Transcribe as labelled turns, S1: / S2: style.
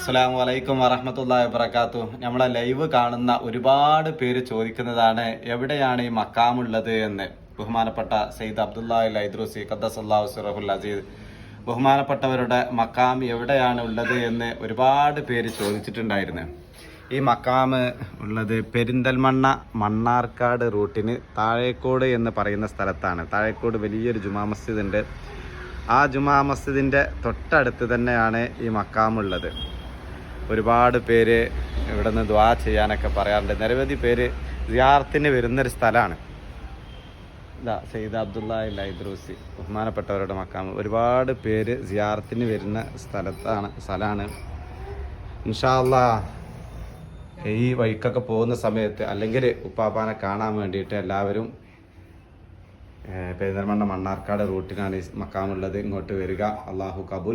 S1: അസ്സലാമു അലൈക്കും വറഹ്മത്തുള്ളാഹി വബറകാതുഹു. നമ്മളെ ലൈവ് കാണുന്ന ഒരുപാട് പേര് ചോദിക്കുന്നതാണ് എവിടെയാണ് ഈ മക്കാമുള്ളത് എന്ന്. ബഹുമാനപ്പെട്ട സയ്യിദ് അബ്ദുല്ലാഹി ലൈദ്രൂസി ഖദ്ദസല്ലാഹു സിറഹുൽ അസീസ് ബഹുമാനപ്പെട്ടവരുടെ മക്കാം എവിടെയാണ് ഉള്ളത് എന്ന് ഒരുപാട് പേര് ചോദിച്ചിട്ടുണ്ടായിരുന്നു. ഈ മക്കാമ് ഉള്ളത് പെരിന്തൽമണ്ണ മണ്ണാർക്കാട് റൂട്ടിന് താഴേക്കോട് എന്ന് പറയുന്ന സ്ഥലത്താണ്. താഴേക്കോട് വലിയൊരു ജുമാ മസ്ജിദ് ഉണ്ട്. ആ ജുമാ മസ്ജിദിൻ്റെ തൊട്ടടുത്ത് തന്നെയാണ് ഈ മക്കാമുള്ളത്. ഒരുപാട് പേര് ഇവിടെ നിന്ന് ദുആ ചെയ്യാനൊക്കെ പറയാറുണ്ട്. നിരവധി പേര് സിയാറത്തിന് വരുന്നൊരു സ്ഥലമാണ്. ഇതാ സയ്യിദ് അബ്ദുല്ലാഹി ലൈദ്രൂസി ബഹുമാനപ്പെട്ടവരുടെ മക്കാം. ഒരുപാട് പേര് സിയാറത്തിന് വരുന്ന സ്ഥലമാണ്. ഇൻഷാ അല്ലാഹ് ഈ വഴിക്കൊക്കെ പോകുന്ന സമയത്ത് അല്ലെങ്കിൽ ഉപ്പാപ്പാനെ കാണാൻ വേണ്ടിയിട്ട് എല്ലാവരും പെരിന്തൽമണ്ണ മണ്ണാർക്കാട് റൂട്ടിനാണ് ഈ മക്കാമുള്ളത്. ഇങ്ങോട്ട് വരിക. അള്ളാഹു കബൂൽ